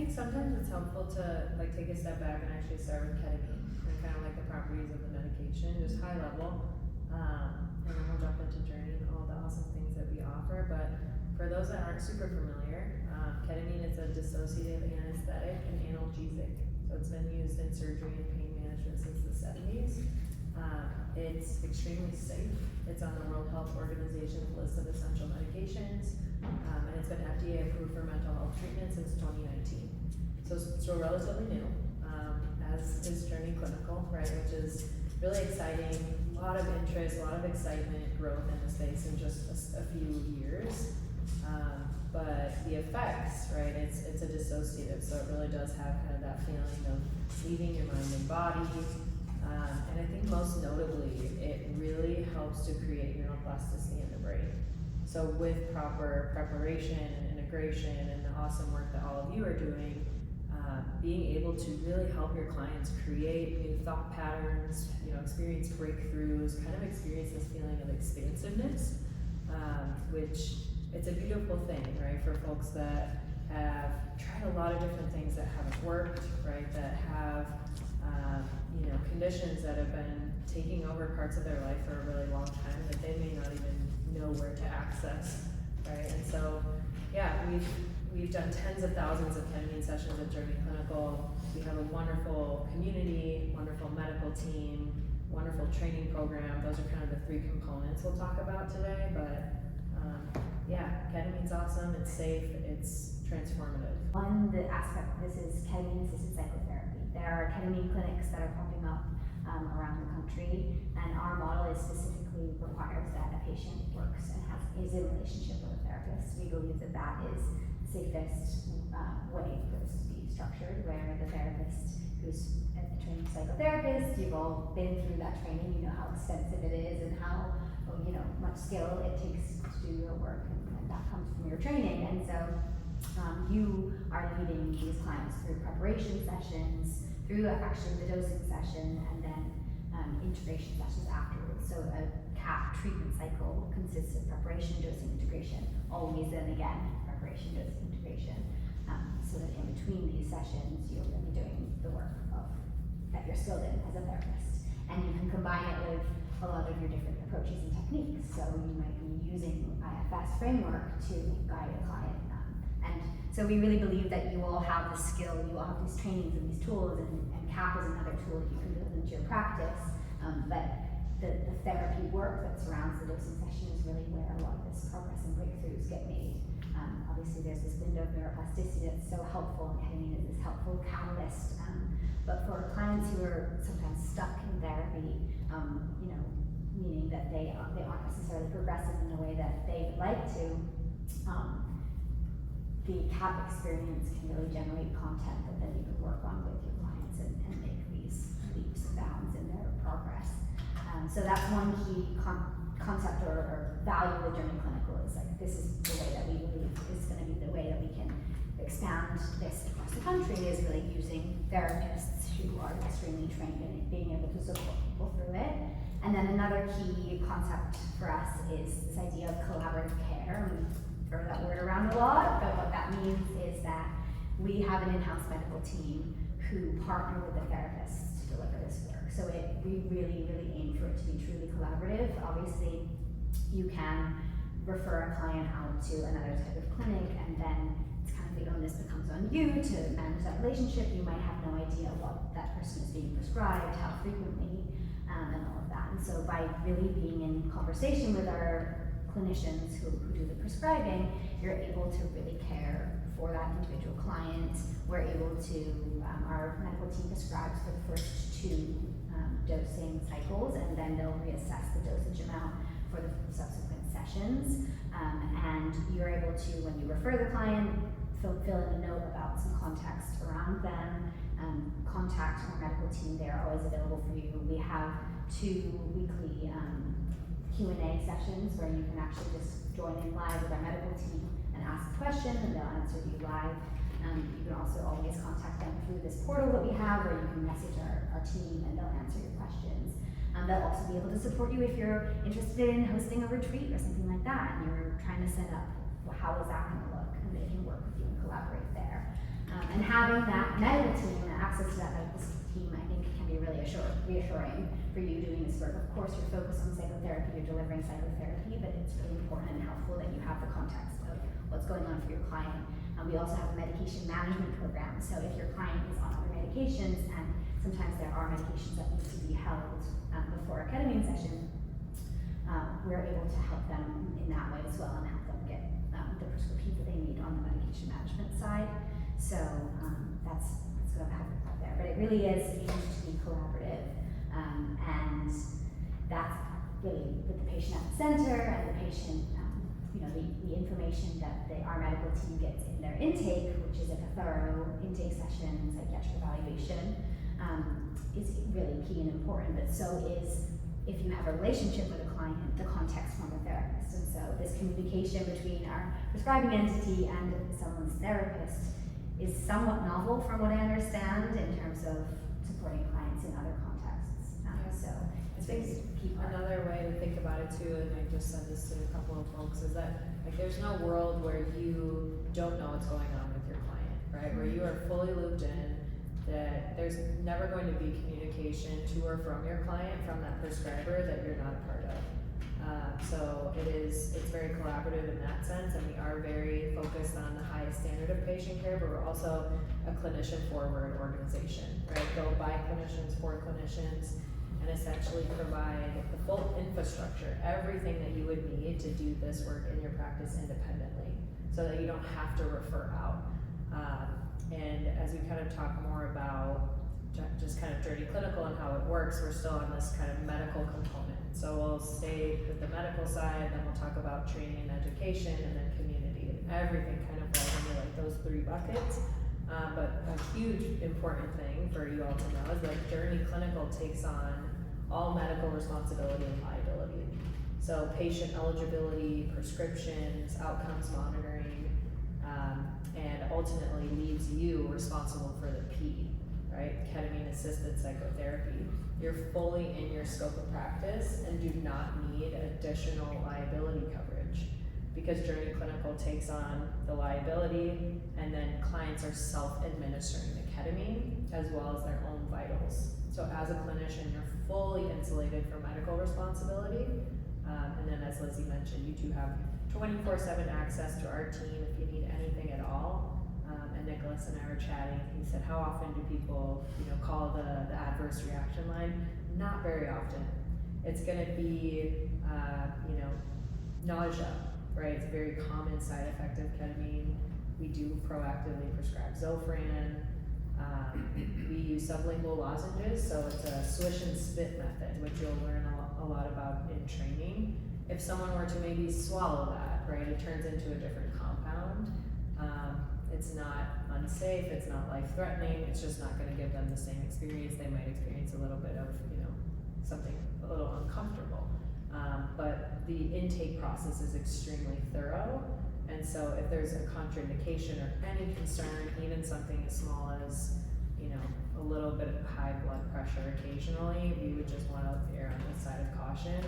think sometimes it's helpful to like take a step back and actually start with ketamine and kind of like the properties of the medication, just high level. And then we'll jump into journey and all the awesome things that we offer. But for those that aren't super familiar, ketamine is a dissociative anesthetic and analgesic. So it's been used in surgery and pain management since the 70s. It's extremely safe. It's on the World Health Organization's list of essential medications, and it's been FDA approved for mental health treatment since 2019. So it's still relatively new, as is Journey Clinical, right, which is really exciting. A lot of interest, a lot of excitement, growth in the space in just a few years. But the effects, right, it's a dissociative, so it really does have kind of that feeling of leaving your mind and body. And I think most notably, it really helps to create neuroplasticity in the brain. So with proper preparation and integration and the awesome work that all of you are doing, being able to really help your clients create new thought patterns, experience breakthroughs, kind of experience this feeling of expansiveness, which it's a beautiful thing, right, for folks that have tried a lot of different things that haven't worked, right, that have conditions that have been taking over parts of their life for a really long time that they may not even know where to access, right? And so, yeah, we've done tens of thousands of ketamine sessions at Journey Clinical. We have a wonderful community, wonderful medical team, wonderful training program. Those are kind of the three components we'll talk about today. But yeah, ketamine's awesome. It's safe. It's transformative. One aspect of this is ketamine-assisted psychotherapy. There are ketamine clinics that are popping up around the country, and our model specifically requires that a patient works and is in a relationship with a therapist. We believe that is the safest way for this to be structured, where the therapist, who's a trained psychotherapist, you've all been through that training, you know how extensive it is and how much skill it takes to do your work, and that comes from your training. And so you are leading these clients through preparation sessions, through actually the dosing session, and then integration sessions afterwards. So a CAP treatment cycle consists of preparation, dosing, integration, always and again, preparation, dosing, integration, so that in between these sessions, you're going to be doing the work that you're skilled in as a therapist. And you can combine it with a lot of your different approaches and techniques. So you might be using IFS framework to guide a client. And so we really believe that you all have the skill, you all have these trainings and these tools, and CAP is another tool that you can build into your practice. But the therapy work that surrounds the dosing session is really where a lot of this progress and breakthroughs get made. Obviously there's this window of neuroplasticity that's so helpful, and ketamine is this helpful catalyst. But for clients who are sometimes stuck in therapy, meaning that they aren't necessarily progressive in the way that they would like to, the CAP experience can really generate content that then you can work on with your clients and make these leaps and bounds in their progress. So that's one key concept or value of the Journey Clinical, is like, this is the way that we believe is going to be the way that we can expand this across the country, is really using therapists who are extremely trained in it, being able to support people through it. And then another key concept for us is this idea of collaborative care. We've heard that word around a lot, but what that means is that we have an in-house medical team who partner with the therapists to deliver this work. So we really, really aim for it to be truly collaborative. Obviously, you can refer a client out to another type of clinic, and then it's kind of the onus becomes on you to manage that relationship. You might have no idea what that person is being prescribed, how frequently, and all of that. And so by really being in conversation with our clinicians who do the prescribing, you're able to really care for that individual client. We're able to, our medical team prescribes for the first 2 dosing cycles, and then they'll reassess the dosage amount for the subsequent sessions. And you're able to, when you refer the client, fill in a note about some context around them, contact our medical team. They're always available for you. We have 2 weekly Q&A sessions where you can actually just join in live with our medical team and ask a question, and they'll answer you live. You can also always contact them through this portal that we have, where you can message our team and they'll answer your questions. They'll also be able to support you if you're interested in hosting a retreat or something like that, and you're trying to set up, well, how is that going to look? And they can work with you and collaborate there. And having that medical team and access to that medical team, I think, can be really reassuring for you doing this work. Of course, you're focused on psychotherapy, you're delivering psychotherapy, but it's really important and helpful that you have the context of what's going on for your client. We also have a medication management program, so if your client is on other medications, and sometimes there are medications that need to be held before a ketamine session, we're able to help them in that way as well and help them get the prescriptions that they need on the medication management side. So that's what I have out there. But it really is aimed to be collaborative, and that's really with the patient at the center and the patient, the information that our medical team gets in their intake, which is like a thorough intake session and psychiatric evaluation, is really key and important. But so is if you have a relationship with a client, the context from the therapist. And so this communication between our prescribing entity and someone's therapist is somewhat novel from what I understand in terms of supporting clients in other contexts. So I think another way to think about it too, and I just said this to a couple of folks, is that like there's no world where you don't know what's going on with your client, right? Where you are fully looped in, that there's never going to be communication to or from your client, from that prescriber, that you're not a part of. So it's very collaborative in that sense, and we are very focused on the highest standard of patient care, but we're also a clinician-forward organization, right? Go by clinicians, for clinicians, and essentially provide the full infrastructure, everything that you would need to do this work in your practice independently, so that you don't have to refer out. And as we kind of talk more about just kind of Journey Clinical and how it works, we're still on this kind of medical component. So we'll stay with the medical side, then we'll talk about training and education, and then community, and everything kind of falls into like those three buckets. But a huge important thing for you all to know is that Journey Clinical takes on all medical responsibility and liability. So patient eligibility, prescriptions, outcomes monitoring, and ultimately leaves you responsible for the P, right? Ketamine-assisted psychotherapy. You're fully in your scope of practice and do not need additional liability coverage, because Journey Clinical takes on the liability, and then clients are self-administering the ketamine as well as their own vitals. So as a clinician, you're fully insulated from medical responsibility. And then as Lizzie mentioned, you do have 24/7 access to our team if you need anything at all. And Nicholas and I were chatting. He said, how often do people, call the adverse reaction line? Not very often. It's going to be, nausea, right? It's a very common side effect of ketamine. We do proactively prescribe Zofran. We use sublingual lozenges, so it's a swish and spit method, which you'll learn a lot about in training. If someone were to maybe swallow that, right, it turns into a different compound. It's not unsafe, it's not life-threatening, it's just not going to give them the same experience. They might experience a little bit of, something a little uncomfortable. But the intake process is extremely thorough, and so if there's a contraindication or any concern, even something as small as, a little bit of high blood pressure occasionally, we would just want to err on the side of caution.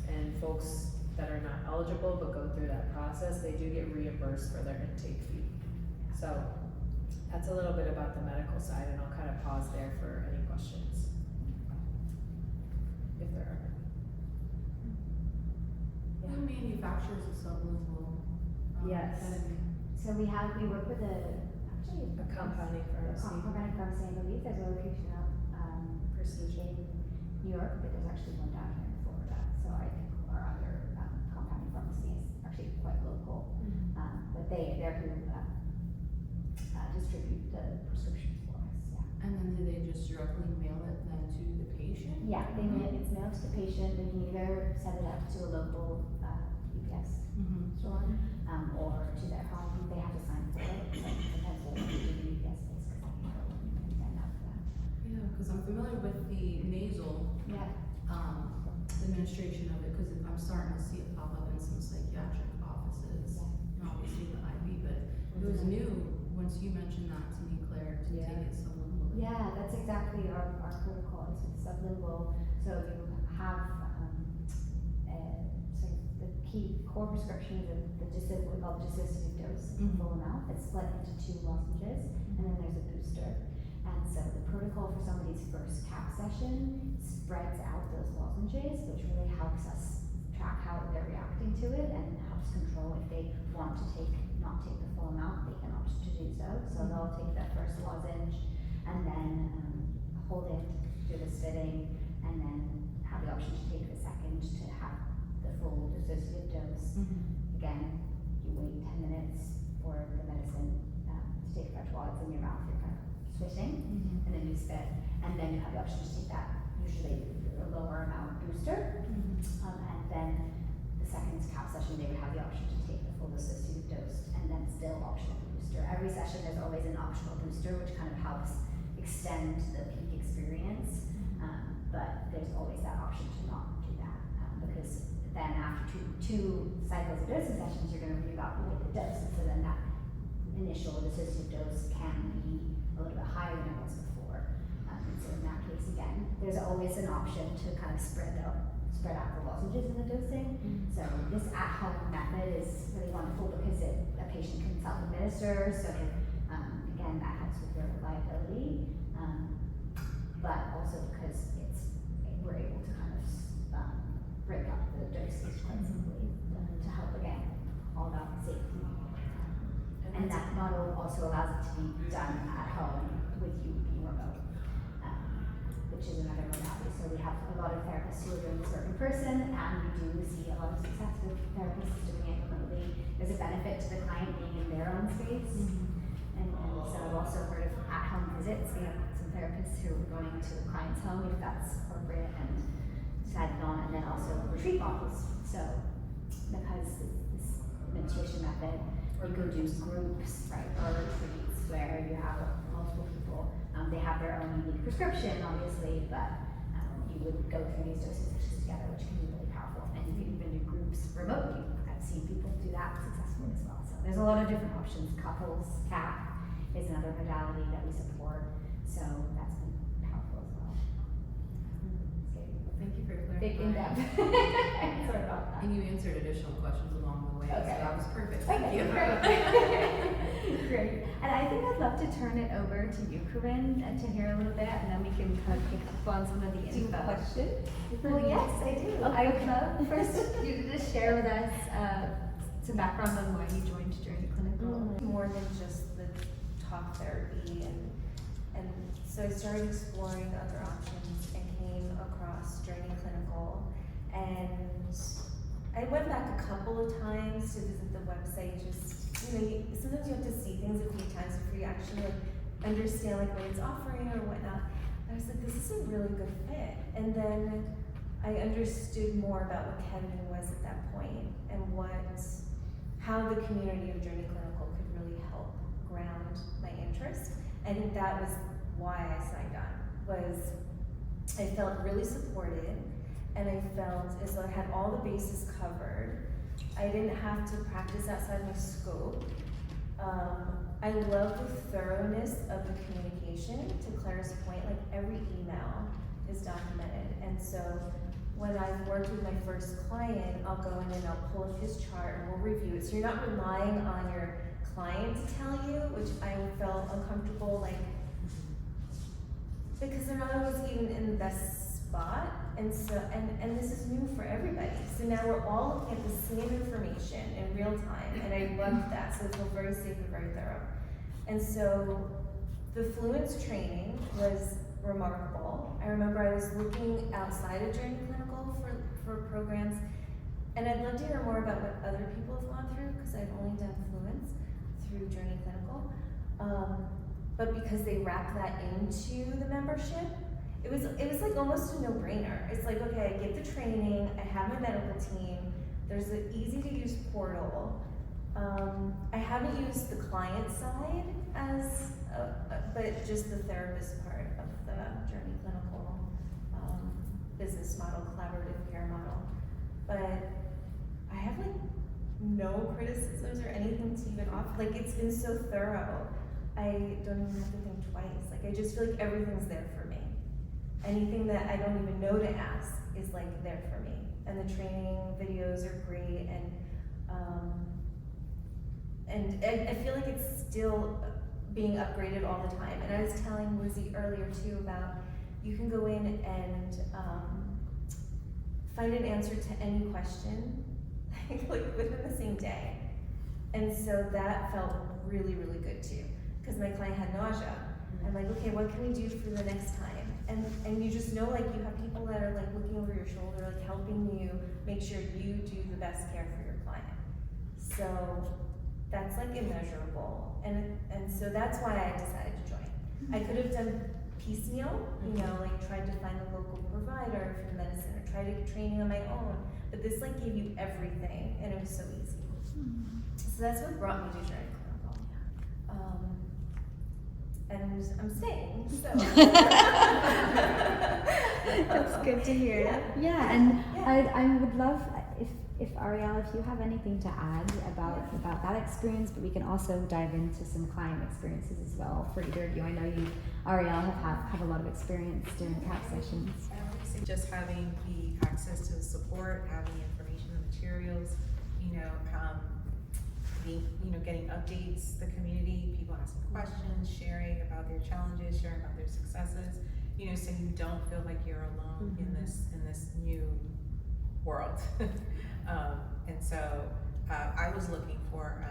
And folks that are not eligible but go through that process, they do get reimbursed for their intake fee. So that's a little bit about the medical side, and I'll kind of pause there for any questions, if there are. Who manufactures the sublingual Yes. ketamine? So we work with a compounding pharmacy. Compounding pharmacy, I believe there's a location out Precision. in New York, but there's actually one down here in Florida. So I think our other compounding pharmacy is actually quite local, but they're who distribute the prescriptions for us. Yeah. And then do they just directly mail it then to the patient? Yeah, it's mailed to the patient. They can either send it up to a local UPS store, or to their home. They have to sign for it. So sometimes we'll do the UPS place because I can go and send out for them. Yeah, because I'm familiar with the nasal Yeah. administration of it, because I'm starting to see it pop up in some psychiatric offices, and obviously the IV, but it was new once you mentioned that to me, Claire, to Yeah. take it sublingually. Yeah, that's exactly our protocol is with sublingual. So you have the key core prescription is what we call the dissociative dose, Mhm. full amount. It's split into 2 lozenges, and then there's a booster. And so the protocol for somebody's first CAP session spreads out those lozenges, which really helps us track how they're reacting to it and helps control if they want to not take the full amount, they can opt to do so. So they'll take that first lozenge and then hold it, do the spitting, and then have the option to take the second to have the full dissociative dose. Again, you wait 10 minutes for the medicine to take effect while it's in your mouth. You're kind of switching, and then you spit, and then you have the option to take that usually a lower amount booster, and then the second CAP session they would have the option to take the full dissociative dose, and then still optional booster. Every session there's always an optional booster, which kind of helps extend the peak experience, but there's always that option to not do that, because then after two cycles of dosing sessions, you're going to reevaluate the dose, and so then that initial dissociative dose can be a little bit higher than it was before. And so in that case, again, there's always an option to kind of spread out the lozenges in the dosing. So this at-home method is really wonderful because a patient can self-administer, so again, that helps with your reliability, but also because we're able to kind of break up the doses quite simply to help, again, all about safety. And that model also allows it to be done at home with you being remote, which is another modality. So we have a lot of therapists who are doing this work in person, and we do see a lot of success with therapists doing it remotely. There's a benefit to the client being in their own space. And so I've also heard of at-home visits. We have some therapists who are going to the client's home if that's appropriate and decided on, and then also retreat models. So because this administration method, you can do groups, right, or retreats where you have multiple people. They have their own unique prescription, obviously, but you would go through these doses together, which can be really powerful. And you can even do groups remotely. I've seen people do that successfully as well. So there's a lot of different options. Couples, CAP is another modality that we support. So that's been powerful as well. Thank you for clarifying. Big in depth. Sorry about that. And you answered additional questions along the way, Okay. so that was perfect. Okay, Thank you. great. Great. And I think I'd love to turn it over to you, Corinne, to hear a little bit, and then we can kind of pick up on some of the info. Do you have a question? Well, yes, I do. I would love first you to just share with us some background on why you joined Journey Clinical. More than just the talk therapy, and so I started exploring other options and came across Journey Clinical, and I went back a couple of times to visit the website. Just sometimes you have to see things a few times before you actually understand what it's offering or whatnot. I was like, this is a really good fit, and then I understood more about what ketamine was at that point and how the community of Journey Clinical could really help ground my interest. I think that was why I signed on, was I felt really supported, and I felt as though I had all the bases covered. I didn't have to practice outside my scope. I love the thoroughness of the communication. To Claire's point, like every email is documented, and so when I've worked with my first client, I'll go in and I'll pull up his chart and we'll review it. So you're not relying on your client to tell you, which I felt uncomfortable, like, because they're not always even in the best spot. And so, and this is new for everybody. So now we're all looking at the same information in real time, and I loved that. So it felt very safe and very thorough. And so the Fluence training was remarkable. I remember I was looking outside of Journey Clinical for programs, and I'd love to hear more about what other people have gone through, because I've only done Fluence through Journey Clinical. But because they wrap that into the membership, it was like almost a no-brainer. It's like, okay, I get the training, I have my medical team, there's an easy-to-use portal. I haven't used the client side but just the therapist part of the Journey Clinical business model, collaborative care model. But I have like no criticisms or anything to even offer. Like, it's been so thorough. I don't even have to think twice. Like, I just feel like everything's there for me. Anything that I don't even know to ask is like there for me. and the training videos are great, and I feel like it's still being upgraded all the time. And I was telling Lizzie earlier too about you can go in and find an answer to any question like within the same day. And so that felt really, really good too, because my client had nausea. I'm like, okay, what can we do for the next time? And you just know, like, you have people that are like looking over your shoulder, like helping you make sure you do the best care for your client. So that's like immeasurable, and so that's why I decided to join. I could have done piecemeal, you know, like tried to find a local provider for the medicine or tried to get training on my own, but this like gave you everything, and it was so easy. So that's what brought me to join clinical. And I'm staying, so. That's good to hear. Yeah, and I would love if Ariel, if you have anything to add about that experience, but we can also dive into some client experiences as well for either of you. I know you, Ariel, have a lot of experience doing CAP sessions. Just having the access to the support, having the information and materials, getting updates, the community, people asking questions, sharing about their challenges, sharing about their successes, so you don't feel like you're alone in this new world. And so I was looking for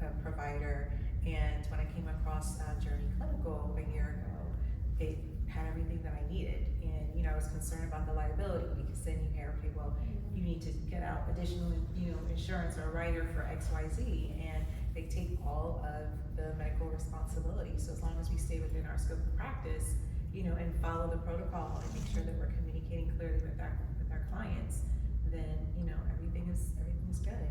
a provider, and when I came across Journey Clinical a year ago, it had everything that I needed. And I was concerned about the liability, because then you hear, okay, well, you need to get out additional insurance or a rider for XYZ, and they take all of the medical responsibility. So as long as we stay within our scope of practice, and follow the protocol and make sure that we're communicating clearly with our clients, then everything is good.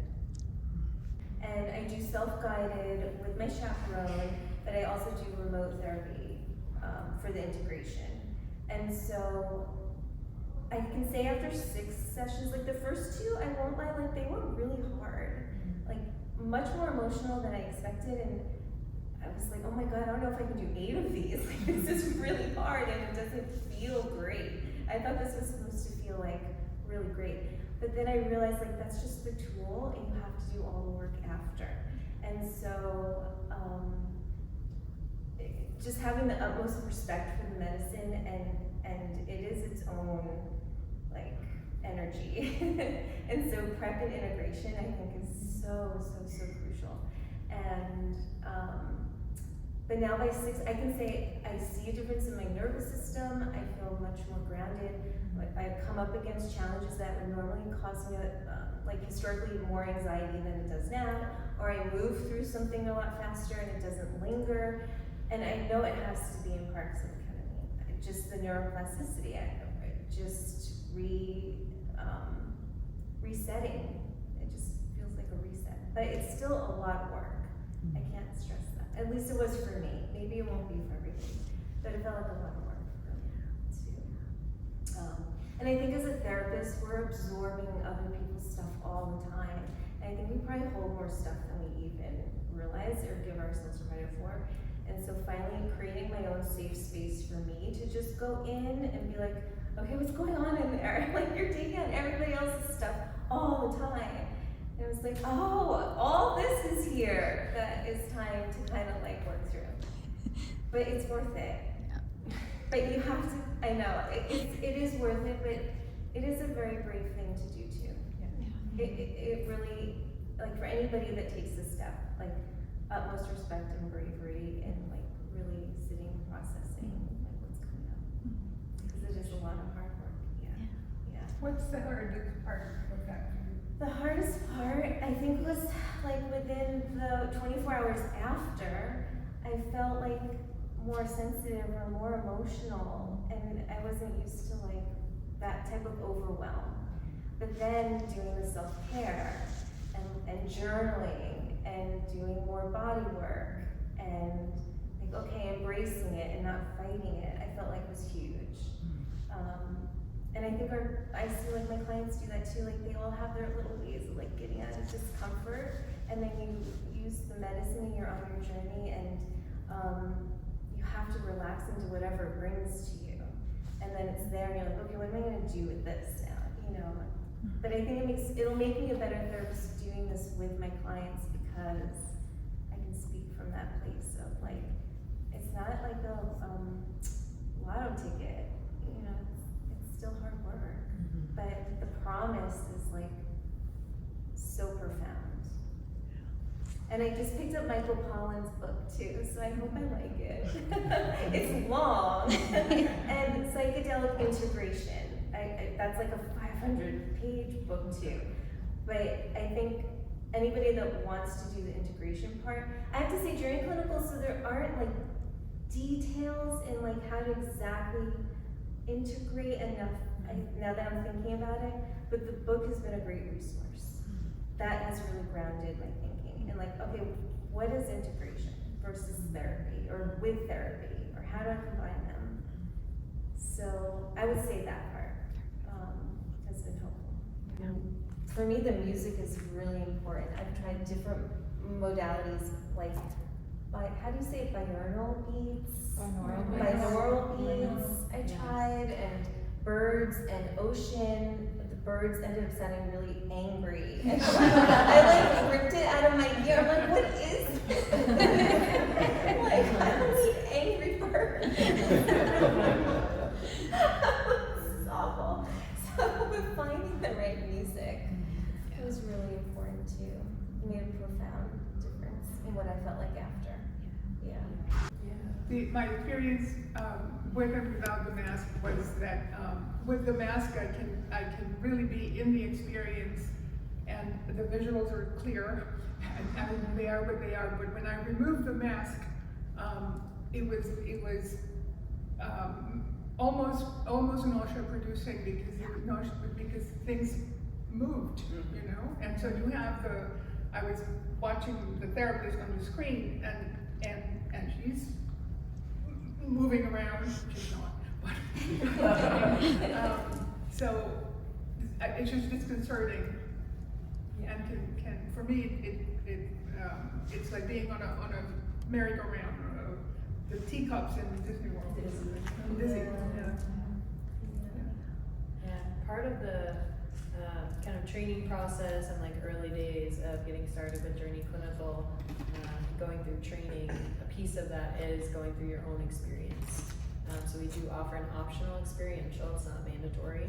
And I do self-guided with my chaperone, but I also do remote therapy for the integration. And so I can say after 6 sessions, like the first 2, I won't lie, like they were really hard, like much more emotional than I expected. And I was like, oh my God, I don't know if I can do 8 of these. Like, this is really hard and it doesn't feel great. I thought this was supposed to feel like really great. But then I realized like that's just the tool, and you have to do all the work after. And so just having the utmost respect for the medicine, and it is its own like energy. And so prep and integration I think is so crucial. And but now by 6, I can say I see a difference in my nervous system. I feel much more grounded. Like I come up against challenges that would normally cause me like historically more anxiety than it does now, or I move through something a lot faster and it doesn't linger. And I know it has to be in part because of ketamine. Just the neuroplasticity, just resetting. It just feels like a reset, but it's still a lot of work. I can't stress that. At least it was for me. Maybe it won't be for everybody, but it felt like a lot of work for me too. And I think as a therapist, we're absorbing other people's stuff all the time. And I think we probably hold more stuff than we even realize or give ourselves credit for. And so finally creating my own safe space for me to just go in and be like, okay, what's going on in there? Like you're taking on everybody else's stuff all the time. And it was like, oh, all this is here that is time to kind of like work through. But it's worth it. But you have to, I know, it is worth it, but it is a very brave thing to do too. Yeah. It really, like for anybody that takes this step, like utmost respect and bravery, and like really sitting and processing like what's coming up. Because it is a lot of hard work. Yeah. What's the hardest part of that? The hardest part, I think, was like within the 24 hours after, I felt like more sensitive or more emotional, and I wasn't used to like that type of overwhelm. But then doing the self-care and journaling and doing more body work and like, okay, embracing it and not fighting it, I felt like was huge. And I think I see like my clients do that too, like they all have their little ways of like getting out of discomfort, and then you use the medicine and you're on your journey, and you have to relax into whatever it brings to you. And then it's there and you're like, okay, what am I gonna do with this now? you know, but I think it'll make me a better therapist doing this with my clients because I can speak from that place of like, it's not like a lotto ticket, you know, it's still hard work, but the promise is like so profound. And I just picked up Michael Pollan's book too, so I hope I like it. It's long, and psychedelic integration. That's like a 500-page book too. But I think anybody that wants to do the integration part, I have to say during clinical, so there aren't like details in like how to exactly integrate enough. Now that I'm thinking about it, but the book has been a great resource. That has really grounded my thinking and like, okay, what is integration versus therapy or with therapy or how do I combine them? So I would say that part has been helpful. Yeah. For me, the music is really important. I've tried different modalities, like how do you say it? Binaural beats? Binaural beats. I tried, and birds and ocean. The birds ended up sounding really angry. And I like ripped it out of my ear. I'm like, what is this? Like, I don't need angry birds. This is awful. So with finding the right music, it was really important too. It made a profound difference in what I felt like after. Yeah. My experience with and without the mask was that with the mask I can really be in the experience and the visuals are clear and they are what they are. But when I removed the mask, it was almost nausea producing because things moved, you know. And so you have I was watching the therapist on the screen and she's moving around. She's not, but so it's just disconcerting, and can for me it's like being on a merry-go-round or the teacups in Disney World. Dizzy. Yeah, part of the kind of training process and like early days of getting started with Journey Clinical, going through training, a piece of that is going through your own experience. So we do offer an optional experiential, it's not mandatory,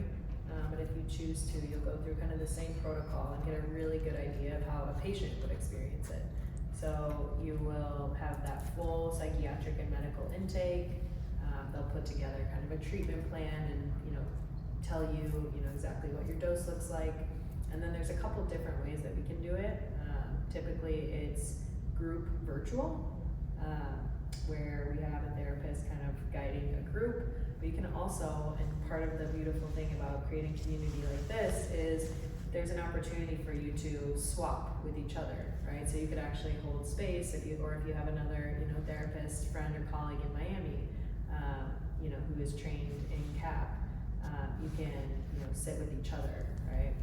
but if you choose to, you'll go through kind of the same protocol and get a really good idea of how a patient would experience it. So you will have that full psychiatric and medical intake. They'll put together kind of a treatment plan and tell you exactly what your dose looks like. And then there's a couple different ways that we can do it. Typically it's group virtual, where we have a therapist kind of guiding a group. But you can also, and part of the beautiful thing about creating community like this is there's an opportunity for you to swap with each other, right? So you could actually hold space if you have another therapist, friend, or colleague in Miami, who is trained in CAP. You can sit with each other, right?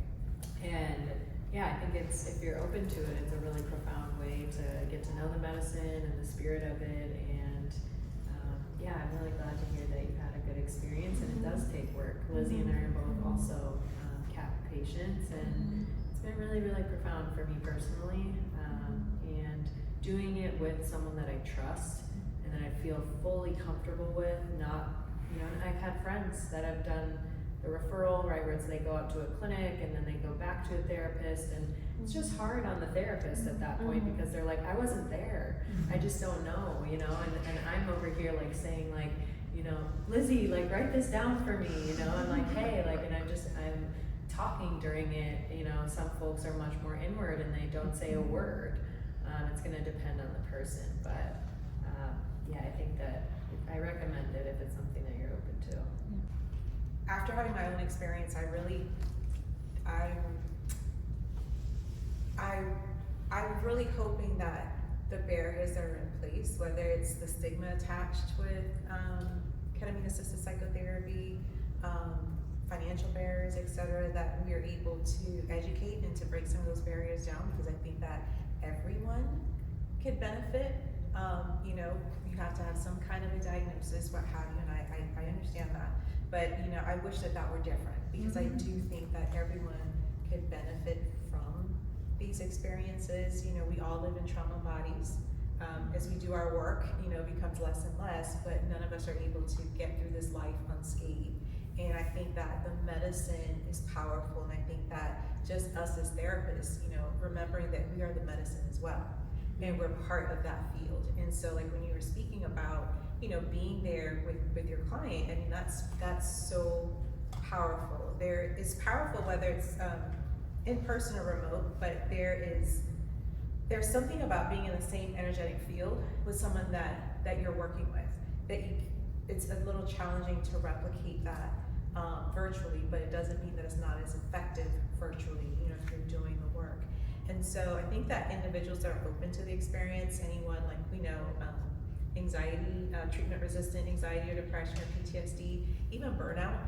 And yeah, I think if you're open to it, it's a really profound way to get to know the medicine and the spirit of it. And yeah, I'm really glad to hear that you've had a good experience, and it does take work. Lizzie and I are both also CAP patients, and it's been really, really profound for me personally. And doing it with someone that I trust and that I feel fully comfortable with, and I've had friends that have done the referral, right, where they go out to a clinic and then they go back to a therapist, and it's just hard on the therapist at that point because they're like, I wasn't there, I just don't know, and I'm over here like saying like, Lizzie, like write this down for me, and like, hey, like, and I'm talking during it, some folks are much more inward and they don't say a word. It's gonna depend on the person, but yeah, I think that I recommend it if it's something that you're open to. After having my own experience, I'm really hoping that the barriers that are in place, whether it's the stigma attached with ketamine-assisted psychotherapy, financial barriers, etc., that we are able to educate and to break some of those barriers down, because I think that everyone could benefit. You have to have some kind of a diagnosis, what have you, and I understand that. But I wish that were different. because I do think that everyone could benefit from these experiences. You know, we all live in trauma bodies. As we do our work, you know, it becomes less and less, but none of us are able to get through this life unscathed. And I think that the medicine is powerful, and I think that just us as therapists, you know, remembering that we are the medicine as well, and we're part of that field. And so, like, when you were speaking about, you know, being there with your client, I mean, that's so powerful. It's powerful whether it's in person or remote, but there's something about being in the same energetic field with someone that you're working with, it's a little challenging to replicate that virtually, but it doesn't mean that it's not as effective virtually, you know, if you're doing the work. And so I think that individuals that are open to the experience, anyone, like, we know, anxiety, treatment-resistant anxiety or depression or PTSD, even burnout.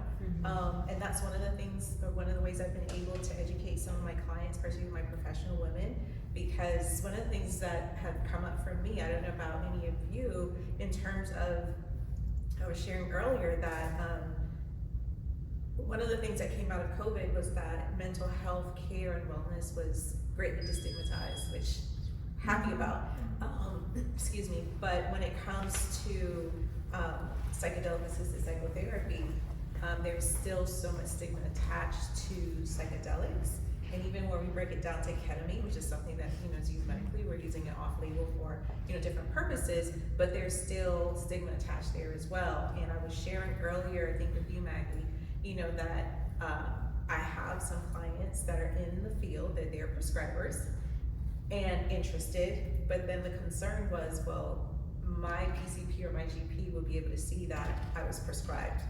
And that's one of the things, or one of the ways I've been able to educate some of my clients, especially my professional women, because one of the things that have come up for me, I don't know about any of you, in terms of, I was sharing earlier that one of the things that came out of COVID was that mental health care and wellness was greatly destigmatized, which I'm happy about. Excuse me, but when it comes to psychedelic-assisted psychotherapy, there's still so much stigma attached to psychedelics. And even when we break it down to ketamine, which is something that, you know, is used medically, we're using it off-label for, you know, different purposes, but there's still stigma attached there as well. And I was sharing earlier, I think with you, Maggie, you know, that I have some clients that are in the field, that they're prescribers and interested, but then the concern was, well, my PCP or my GP will be able to see that I was prescribed.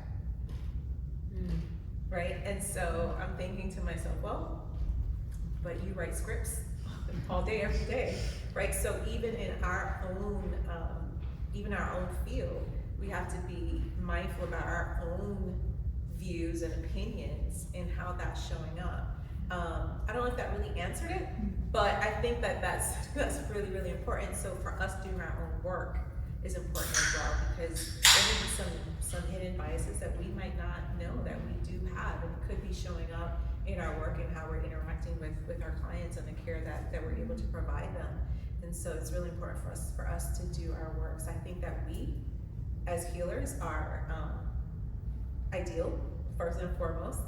Right? And so I'm thinking to myself, well, but you write scripts all day, every day, right? So even in our own field, we have to be mindful about our own views and opinions and how that's showing up. I don't know if that really answered it, but I think that that's really, really important. So for us doing our own work is important as well, because there may be some hidden biases that we might not know that we do have, and it could be showing up in our work and how we're interacting with our clients and the care that we're able to provide them. And so it's really important for us to do our work. So I think that we, as healers, are ideal, first and foremost.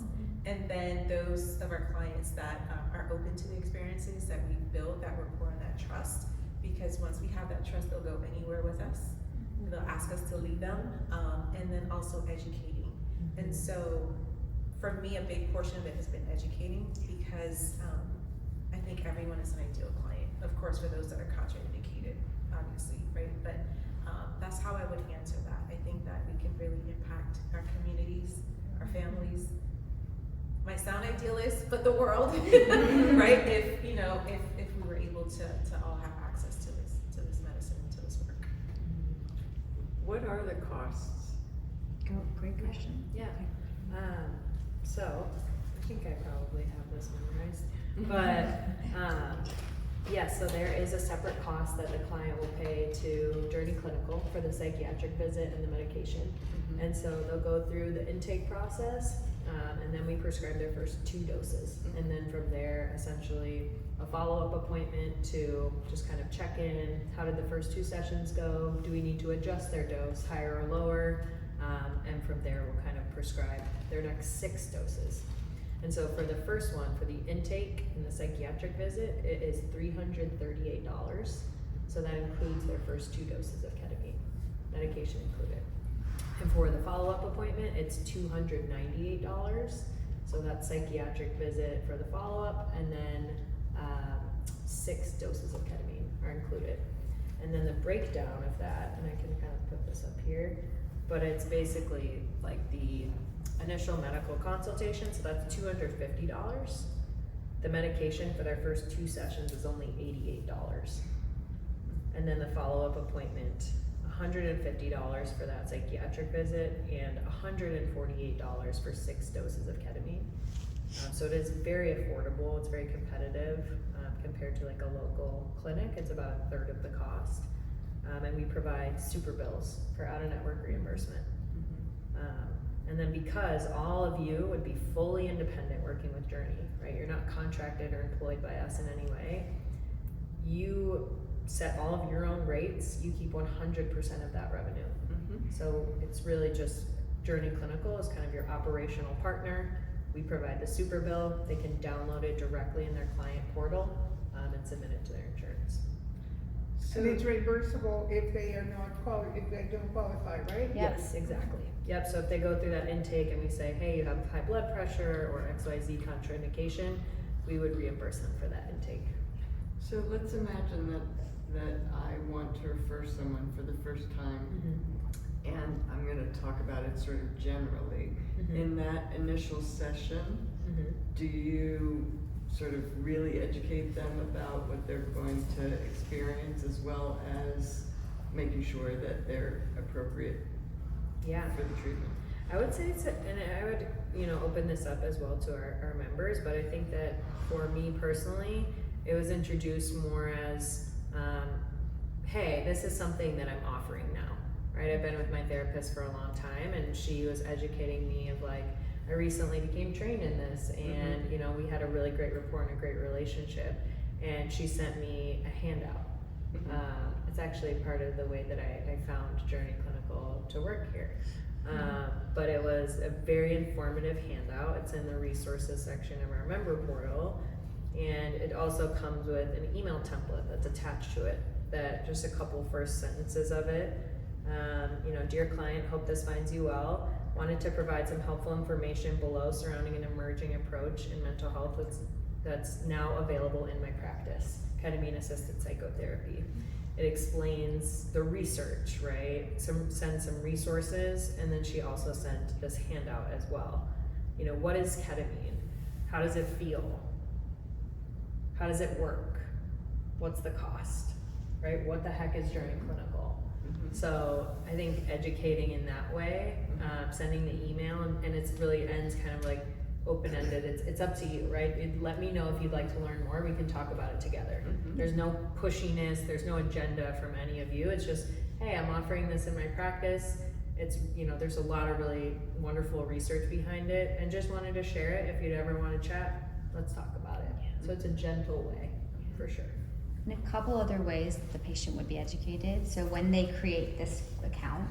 And then those of our clients that are open to the experiences that we build, that rapport and that trust, because once we have that trust, they'll go anywhere with us. They'll ask us to lead them, and then also educating. And so for me, a big portion of it has been educating, because I think everyone is an ideal client. Of course, for those that are contraindicated, obviously, right? But that's how I would answer that. I think that we can really impact our communities, our families. Might sound idealist, but the world, right? If we were able to all have access to this medicine, to this work. What are the costs? Oh, great question. Yeah. So I think I probably have this memorized, but so there is a separate cost that the client will pay to Journey Clinical for the psychiatric visit and the medication. And so they'll go through the intake process, and then we prescribe their first 2 doses. And then from there, essentially a follow-up appointment to just kind of check in. How did the first 2 sessions go? Do we need to adjust their dose, higher or lower? And from there, we'll kind of prescribe their next 6 doses. And so for the first one, for the intake and the psychiatric visit, it is $338. So that includes their first 2 doses of ketamine, medication included. And for the follow-up appointment, it's $298. So that's psychiatric visit for the follow-up, and then 6 doses of ketamine are included. And then the breakdown of that, and I can kind of put this up here, but it's basically like the initial medical consultation, so that's $250. The medication for their first 2 sessions is only $88. And then the follow-up appointment, $150 for that psychiatric visit, and $148 for 6 doses of ketamine. So it is very affordable, it's very competitive compared to like a local clinic. It's about 1/3 of the cost. And we provide super bills for out-of-network reimbursement. And then because all of you would be fully independent working with Journey, right? You're not contracted or employed by us in any way. You set all of your own rates, you keep 100% of that revenue. So it's really just Journey Clinical is kind of your operational partner. We provide the super bill, they can download it directly in their client portal and submit it to their insurance. And it's reimbursable if they are not if they don't qualify, right? Yes, exactly. Yep, so if they go through that intake and we say, hey, you have high blood pressure or XYZ contraindication, we would reimburse them for that intake. So let's imagine that I want to refer someone for the first time, and I'm gonna talk about it sort of generally. In that initial session, do you sort of really educate them about what they're going to experience, as well as making sure that they're appropriate for the treatment? I would say and I would, open this up as well to our members, but I think that for me personally, it was introduced more as, hey, this is something that I'm offering now, right? I've been with my therapist for a long time, and she was educating me of like, I recently became trained in this, and we had a really great rapport and a great relationship, and she sent me a handout. It's actually part of the way that I found Journey Clinical to work here. But it was a very informative handout. It's in the resources section of our member portal, and it also comes with an email template that's attached to it, that just a couple first sentences of it. Dear client, hope this finds you well. Wanted to provide some helpful information below surrounding an emerging approach in mental health that's now available in my practice, Ketamine-Assisted Psychotherapy. It explains the research, right? Sends some resources, and then she also sent this handout as well. What is ketamine? How does it feel? How does it work? What's the cost, right? What the heck is Journey Clinical? So I think educating in that way, sending the email, and it's really ends kind of like open-ended. It's up to you, right? Let me know if you'd like to learn more. We can talk about it together. There's no pushiness. There's no agenda from any of you. It's just, hey, I'm offering this in my practice. It's, there's a lot of really wonderful research behind it, and just wanted to share it. If you'd ever want to chat, let's talk about it. So it's a gentle way, for sure. And a couple other ways that the patient would be educated. So when they create this account,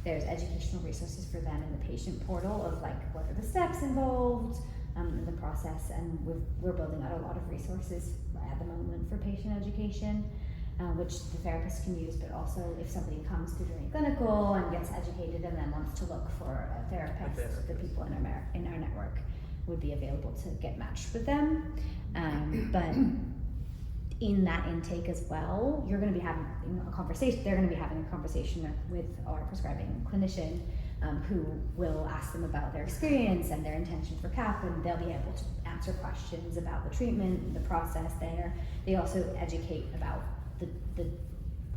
there's educational resources for them in the patient portal of like, what are the steps involved in the process, and we're building out a lot of resources at the moment for patient education, which the therapist can use, but also if somebody comes to Journey Clinical and gets educated and then wants to look for a therapist, the people in our network would be available to get matched with them. But in that intake as well, you're going to be having a conversation. They're going to be having a conversation with our prescribing clinician, who will ask them about their experience and their intention for CAP, and they'll be able to answer questions about the treatment and the process there. They also educate about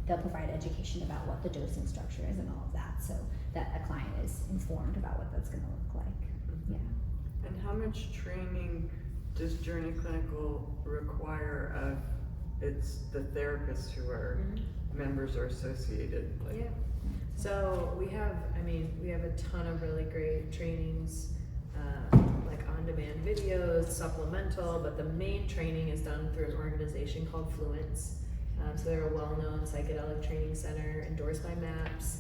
they'll provide education about what the dosing structure is and all of that, so that a client is informed about what that's going to look like. Yeah. And how much training does Journey Clinical require of the therapists who are members or associated? Yeah. So we have a ton of really great trainings, like on-demand videos, supplemental, but the main training is done through an organization called Fluence. So they're a well-known psychedelic training center, endorsed by MAPS,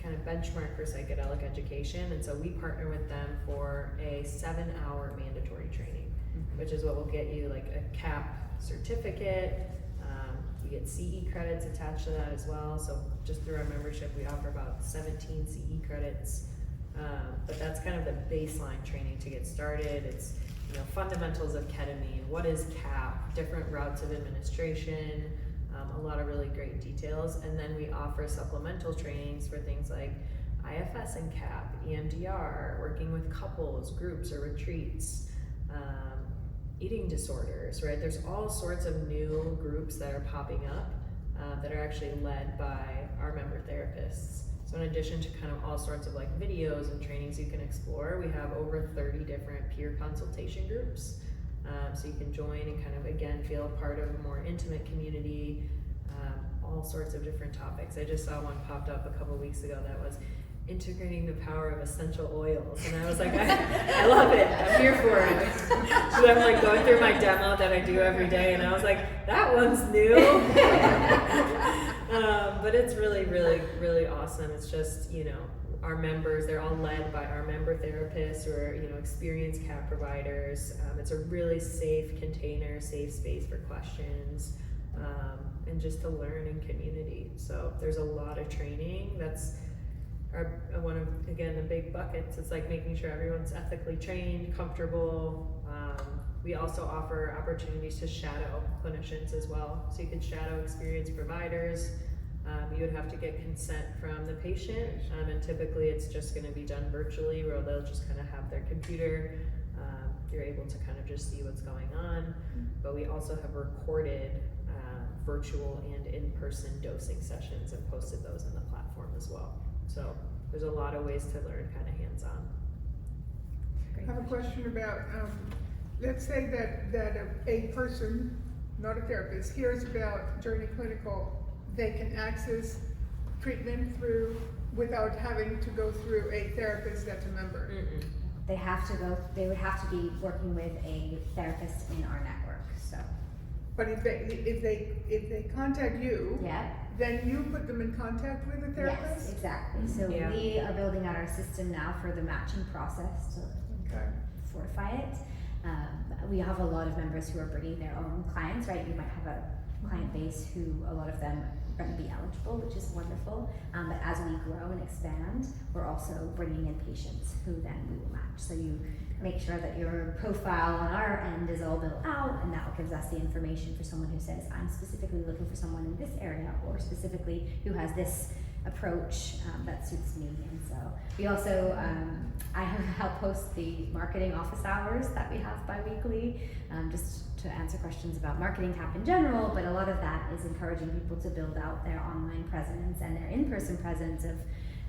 kind of benchmark for psychedelic education. And so we partner with them for a 7-hour mandatory training, which is what will get you like a CAP certificate. You get CE credits attached to that as well. So just through our membership, we offer about 17 CE credits. But that's kind of the baseline training to get started. It's fundamentals of ketamine, what is CAP, different routes of administration, a lot of really great details. And then we offer supplemental trainings for things like IFS and CAP, EMDR, working with couples, groups, or retreats, eating disorders, right? There's all sorts of new groups that are popping up that are actually led by our member therapists. So in addition to kind of all sorts of like videos and trainings you can explore, we have over 30 different peer consultation groups. So you can join and kind of, again, feel part of a more intimate community, all sorts of different topics. I just saw one popped up a couple weeks ago that was integrating the power of essential oils, and I was like, I love it, I'm here for it. So I'm like going through my demo that I do every day, and I was like, that one's new. But it's really, really, really awesome. It's just, you know, our members, they're all led by our member therapists who are, you know, experienced CAP providers. It's a really safe container, safe space for questions, and just to learn in community. So there's a lot of training. That's one of, again, the big buckets. It's like making sure everyone's ethically trained, comfortable. We also offer opportunities to shadow clinicians as well. So you can shadow experienced providers. You would have to get consent from the patient, and typically it's just going to be done virtually, where they'll just kind of have their computer. You're able to kind of just see what's going on. But we also have recorded virtual and in-person dosing sessions and posted those in the platform as well. So there's a lot of ways to learn kind of hands-on. I have a question about, let's say that a person, not a therapist, hears about Journey Clinical, they can access treatment without having to go through a therapist that's a member. Mm-mm. They would have to be working with a therapist in our network, so. But if they contact you, Yeah. then you put them in contact with a Yes, therapist? exactly. So Yeah. we are building out our system now for the matching process to Okay. fortify it. We have a lot of members who are bringing their own clients, right? You might have a client base who a lot of them are going to be eligible, which is wonderful. But as we grow and expand, we're also bringing in patients who then we will match. So you make sure that your profile on our end is all built out, and that gives us the information for someone who says, I'm specifically looking for someone in this area, or specifically who has this approach that suits me. And so we also, I have helped host the marketing office hours that we have bi-weekly, just to answer questions about marketing CAP in general, but a lot of that is encouraging people to build out their online presence and their in-person presence of,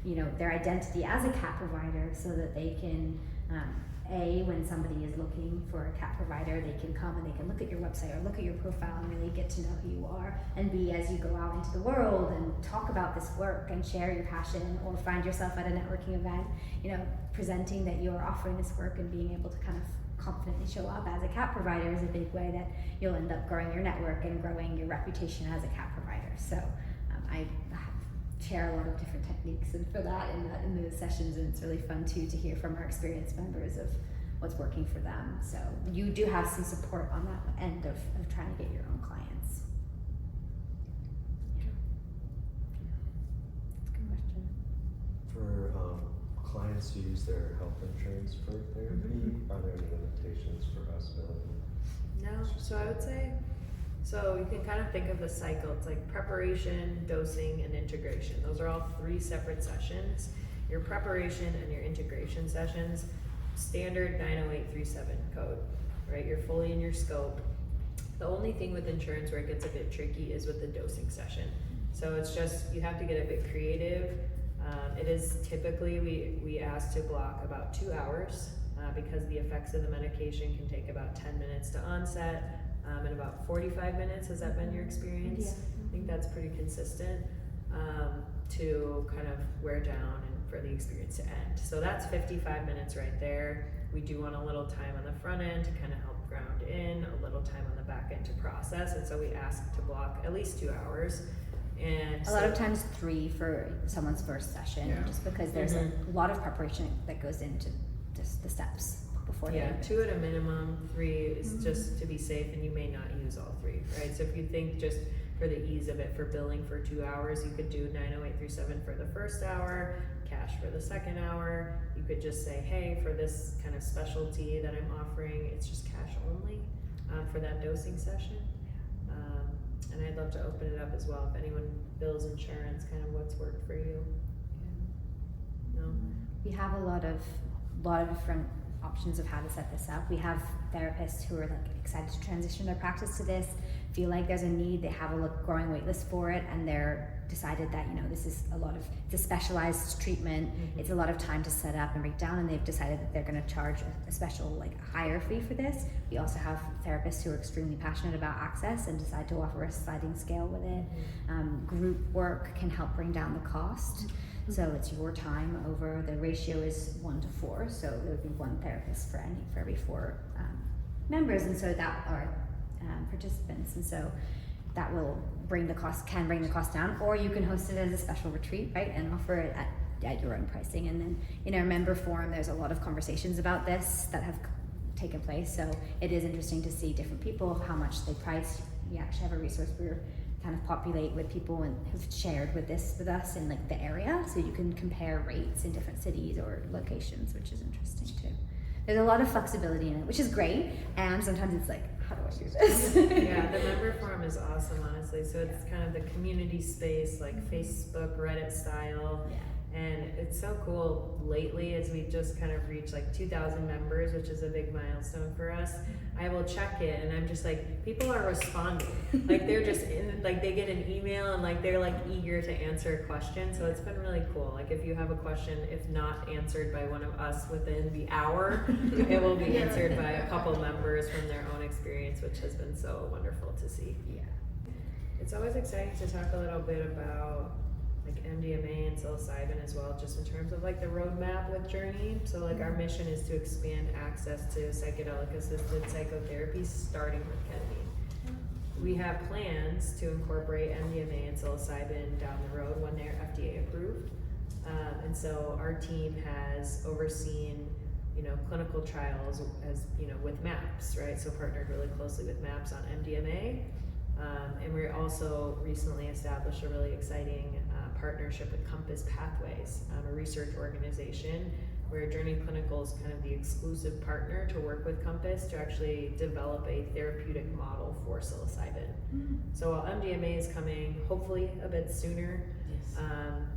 you know, their identity as a CAP provider, so that they can, when somebody is looking for a CAP provider, they can come and they can look at your website or look at your profile and really get to know who you are. And B, as you go out into the world and talk about this work and share your passion, or find yourself at a networking event, you know, presenting that you're offering this work and being able to kind of confidently show up as a CAP provider is a big way that you'll end up growing your network and growing your reputation as a CAP provider. So I share a lot of different techniques and for that in those sessions, and it's really fun too to hear from our experienced members of what's working for them. So you do have some support on that end of trying to get your own clients. Yeah. That's a good question. For clients who use their health insurance for therapy, are there any limitations for us billing? No, so I would say, so you can kind of think of the cycle. It's like preparation, dosing, and integration. Those are all 3 separate sessions. Your preparation and your integration sessions, standard 90837 code, right? You're fully in your scope. The only thing with insurance where it gets a bit tricky is with the dosing session. So it's just, you have to get a bit creative. It is typically, we ask to block about 2 hours because the effects of the medication can take about 10 minutes to onset and about 45 minutes. Has that been your experience? Yeah. I think that's pretty consistent to kind of wear down and for the experience to end. So that's 55 minutes right there. We do want a little time on the front end to kind of help ground in, a little time on the back end to process, and so we ask to block at least 2 hours. And a lot of times 3 for someone's first session, Yeah. just because there's a lot of preparation that goes into just the steps before they yeah, even- 2 at a minimum, 3 is just to be safe, and you may not use all 3, right? So if you think just for the ease of it for billing for 2 hours, you could do 90837 for the first hour, cash for the second hour. You could just say, hey, for this kind of specialty that I'm offering, it's just cash only for that dosing session. And I'd love to open it up as well if anyone bills insurance, kind of what's worked for you. Yeah. No? We have a lot of different options of how to set this up. We have therapists who are like excited to transition their practice to this, feel like there's a need, they have a growing wait list for it, and they're decided that, you know, this is it's a specialized treatment, it's a lot of time to set up and break down, and they've decided that they're gonna charge a special, like, higher fee for this. We also have therapists who are extremely passionate about access and decide to offer a sliding scale with it. Group work can help bring down the cost. So it's your time over, the ratio is 1 to 4, so there would be one therapist for every 4 members, and so that are participants, and so that will bring the cost down, or you can host it as a special retreat, right, and offer it at your own pricing. And then in our member forum, there's a lot of conversations about this that have taken place, so it is interesting to see different people, how much they price. We actually have a resource we're kind of populate with people and have shared with us in like the area, so you can compare rates in different cities or locations, which is interesting too. There's a lot of flexibility in it, which is great, and sometimes it's like, how do I do this? Yeah, the member forum is awesome, honestly. So it's kind of the community space, like Facebook, Reddit style. Yeah. And it's so cool lately as we just kind of reached like 2,000 members, which is a big milestone for us. I will check it and I'm just like, people are responding. Like they're just in, like they get an email and like they're like eager to answer a question. So it's been really cool. Like if you have a question, if not answered by one of us within the hour, it will be answered by a couple members from their own experience, which has been so wonderful to see. Yeah. It's always exciting to talk a little bit about like MDMA and psilocybin as well, just in terms of like the roadmap with Journey. So like our mission is to expand access to psychedelic assisted psychotherapy, starting with ketamine. We have plans to incorporate MDMA and psilocybin down the road when they're FDA approved. And so our team has overseen, you know, clinical trials as, you know, with MAPS, right? So partnered really closely with MAPS on MDMA. And we also recently established a really exciting partnership with Compass Pathways, a research organization where Journey Clinical is kind of the exclusive partner to work with Compass to actually develop a therapeutic model for psilocybin. So while MDMA is coming hopefully a bit sooner,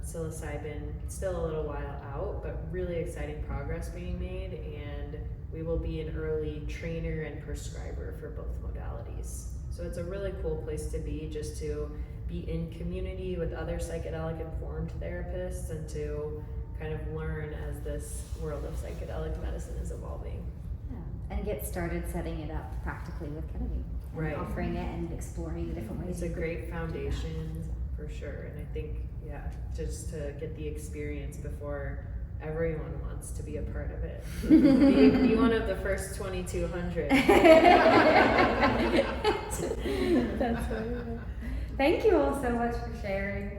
psilocybin still a little while out, but really exciting progress being made, and we will be an early trainer and prescriber for both modalities. So it's a really cool place to be, just to be in community with other psychedelic informed therapists and to kind of learn as this world of psychedelic medicine is evolving. Yeah. And get started setting it up practically with ketamine. And Right. offering it and exploring the different ways. It's a you could great do that. foundation for sure, and I think, yeah, just to get the experience before everyone wants to be a part of it. Be one of the first 2,200. That's so Thank you all so much for sharing.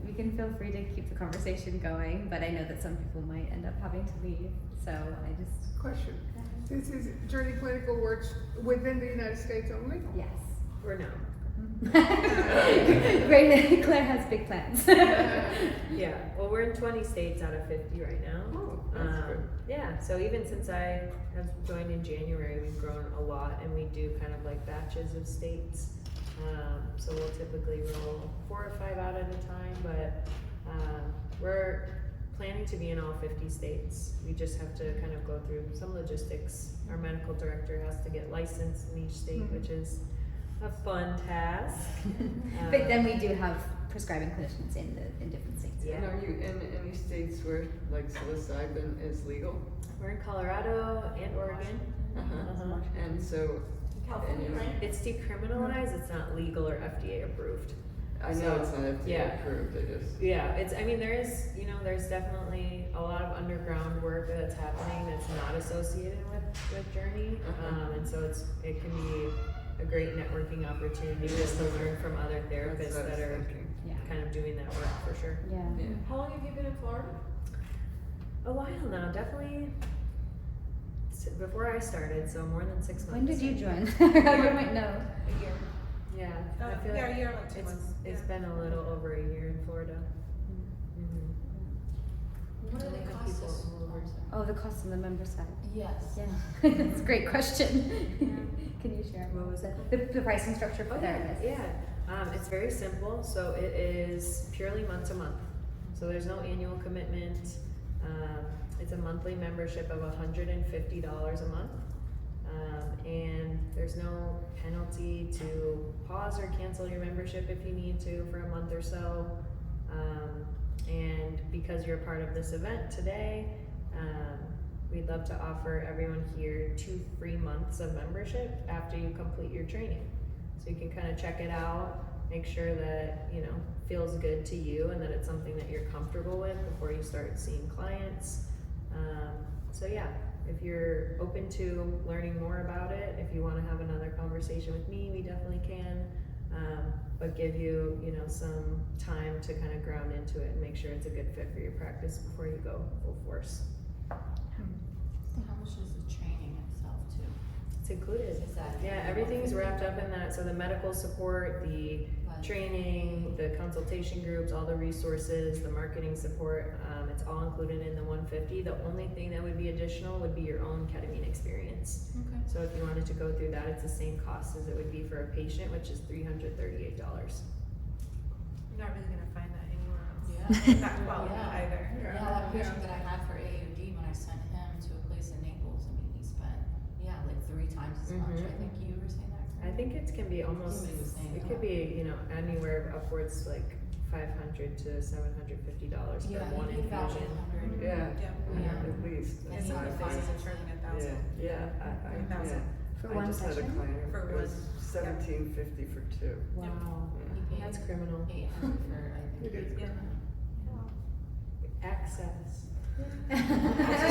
You can feel free to keep the conversation going, but I know that some people might end up having to leave, so I just... Question. This is Journey Clinical works within the United States only? Yes. Or no. Great, Claire has big plans. Yeah, well, we're in 20 states out of 50 right now. Oh, that's good. Yeah, so even since I have joined in January, we've grown a lot, and we do kind of like batches of states. So we'll typically roll 4 or 5 out at a time, but we're planning to be in all 50 states. We just have to kind of go through some logistics. Our medical director has to get licensed in each state, which is a fun task. But then we do have prescribing clinicians in different states. Yeah. And are you in any states where like psilocybin is legal? We're in Colorado and Oregon. And so, It's decriminalized, it's not legal or FDA approved. I know it's not FDA yeah. approved, I just. Yeah, I mean, there's definitely a lot of underground work that's happening that's not associated with Journey. And so it can be a great networking opportunity just to learn from other therapists That's what I that was are thinking. kind of doing that work for sure. Yeah. Yeah. How long have you been in Florida? A while now, definitely before I started, so more than 6 months. When did you join? I might know. A year. Yeah, I feel like you're like 2 months. it's been a little over a year in Florida. What are the People costs? move over. Oh, the cost on the member side. Yes. Yeah, that's a great question. Can you share? What was that? The pricing structure for Oh, therapists. yeah. It's very simple. So it is purely month to month. So there's no annual commitment. It's a monthly membership of $150 a month. And there's no penalty to pause or cancel your membership if you need to for a month or so. And because you're a part of this event today, we'd love to offer everyone here 2 free months of membership after you complete your training. So you can kind of check it out, make sure that, you know, feels good to you and that it's something that you're comfortable with before you start seeing clients. So yeah, if you're open to learning more about it, if you want to have another conversation with me, we definitely can. But give you, you know, some time to kind of ground into it and make sure it's a good fit for your practice before you go full force. How much is the training itself too? It's included. Is that? Yeah, everything's wrapped up in that. So the medical support, the training, the consultation groups, all the resources, the marketing support, it's all included in the 150. The only thing that would be additional would be your own ketamine experience. Okay. So if you wanted to go through that, it's the same cost as it would be for a patient, which is $338. You're not really gonna find that anywhere else. Yeah. That quality Yeah. either. Yeah, that patient that I had for AUD, when I sent him to a place in Naples, I mean, he spent, like 3 times as much. I think you were saying that, correct? I think it can be almost, Somebody was saying it that. could be, you know, anywhere upwards like $500 to $750 for one he paid about infusion. 800. Yeah, Yeah. at least. And It's he not would a find thousand, it. charging Yeah, 1,000. yeah, I 1,000. For I one just had a session? client, For it was one. $17.50 for 2. Wow, He paid that's criminal. 800 for, I think. It is. Yeah. Access. That's